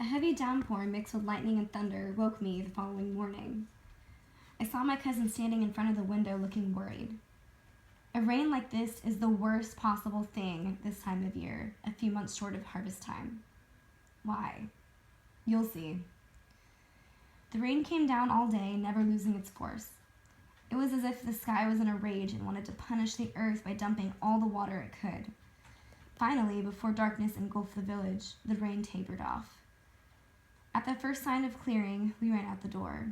A heavy downpour mixed with lightning and thunder woke me the following morning. I saw my cousin standing in front of the window looking worried. A rain like this is the worst possible thing this time of year, a few months short of harvest time. Why? You'll see. The rain came down all day, never losing its force. It was as if the sky was in a rage and wanted to punish the earth by dumping all the water it could. Finally, before darkness engulfed the village, the rain tapered off. At the first sign of clearing, we ran out the door.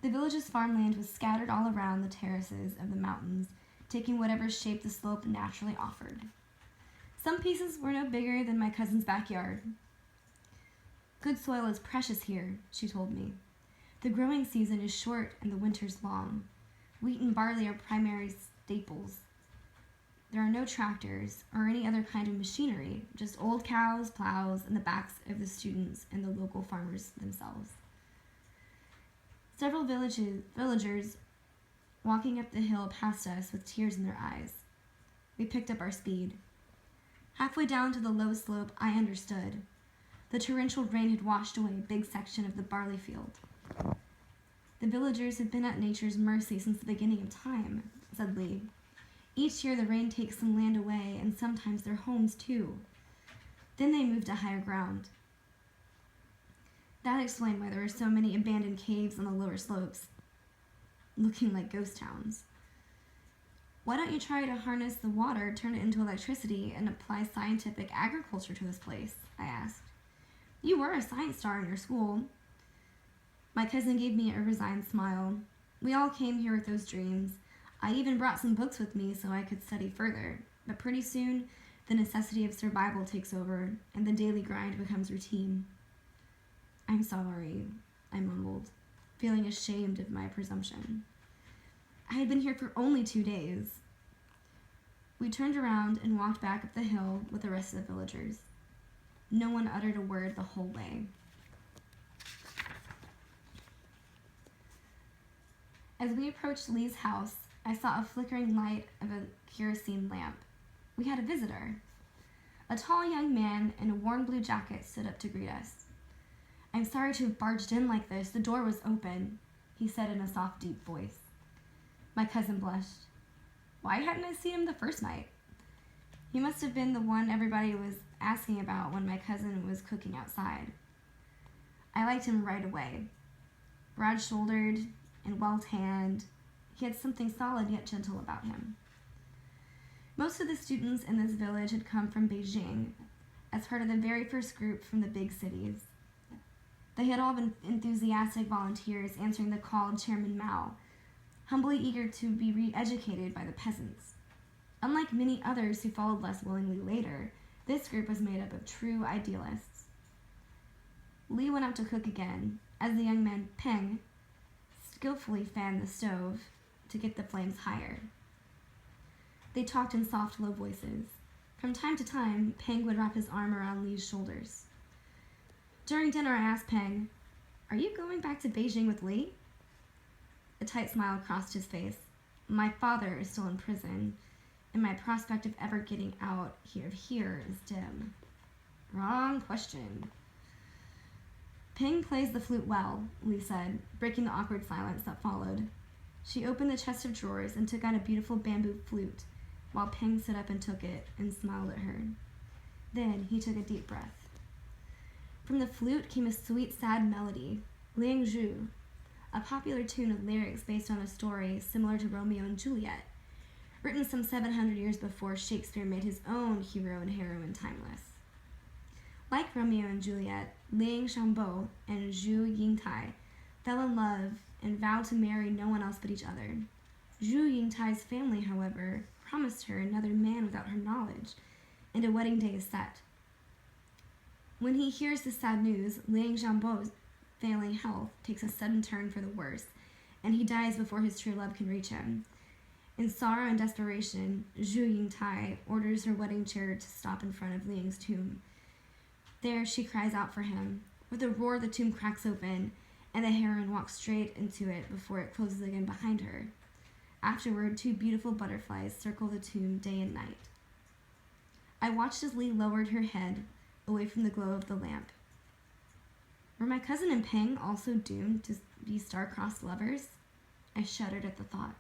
The village's farmland was scattered all around the terraces of the mountains, taking whatever shape the slope naturally offered. Some pieces were no bigger than my cousin's backyard. Good soil is precious here, she told me. The growing season is short and the winters long. Wheat and barley are primary staples. There are no tractors or any other kind of machinery, just old cows, plows, and the backs of the students and the local farmers themselves. Several villagers walking up the hill passed us with tears in their eyes. We picked up our speed. Halfway down to the low slope, I understood. The torrential rain had washed away a big section of the barley field. The villagers had been at nature's mercy since the beginning of time, said Lee. Each year the rain takes some land away, and sometimes their homes too. Then they move to higher ground. That explained why there were so many abandoned caves on the lower slopes, looking like ghost towns. Why don't you try to harness the water, turn it into electricity, and apply scientific agriculture to this place? I asked. You were a science star in your school. My cousin gave me a resigned smile. We all came here with those dreams. I even brought some books with me so I could study further, but pretty soon the necessity of survival takes over and the daily grind becomes routine. I'm sorry, I mumbled, feeling ashamed of my presumption. I had been here for only 2 days. We turned around and walked back up the hill with the rest of the villagers. No one uttered a word the whole way. As we approached Lee's house, I saw a flickering light of a kerosene lamp. We had a visitor. A tall young man in a worn blue jacket stood up to greet us. I'm sorry to have barged in like this. The door was open, he said in a soft, deep voice. My cousin blushed. Why hadn't I seen him the first night? He must have been the one everybody was asking about when my cousin was cooking outside. I liked him right away. Broad-shouldered and well-tanned, he had something solid yet gentle about him. Most of the students in this village had come from Beijing as part of the very first group from the big cities. They had all been enthusiastic volunteers answering the call of Chairman Mao, humbly eager to be re-educated by the peasants. Unlike many others who followed less willingly later, this group was made up of true idealists. Li went out to cook again, as the young man Peng skillfully fanned the stove to get the flames higher. They talked in soft, low voices. From time to time, Peng would wrap his arm around Li's shoulders. During dinner, I asked Peng, "Are you going back to Beijing with Li?" A tight smile crossed his face. My father is still in prison, and my prospect of ever getting out of here is dim. Wrong question. Peng plays the flute well, Li said, breaking the awkward silence that followed. She opened the chest of drawers and took out a beautiful bamboo flute, while Peng stood up and took it and smiled at her. Then he took a deep breath. From the flute came a sweet, sad melody, Liang Zhu, a popular tune of lyrics based on a story similar to Romeo and Juliet, written some 700 years before Shakespeare made his own hero and heroine timeless. Like Romeo and Juliet, Liang Xiangbo and Zhu Yingtai fell in love and vowed to marry no one else but each other. Zhu Yingtai's family, however, promised her another man without her knowledge, and a wedding day is set. When he hears this sad news, Liang Xiangbo's failing health takes a sudden turn for the worse, and he dies before his true love can reach him. In sorrow and desperation, Zhu Yingtai orders her wedding chair to stop in front of Liang's tomb. There she cries out for him. With a roar, the tomb cracks open, and the heroine walks straight into it before it closes again behind her. Afterward, 2 beautiful butterflies circle the tomb day and night. I watched as Li lowered her head, away from the glow of the lamp. Were my cousin and Peng also doomed to be star-crossed lovers? I shuddered at the thought.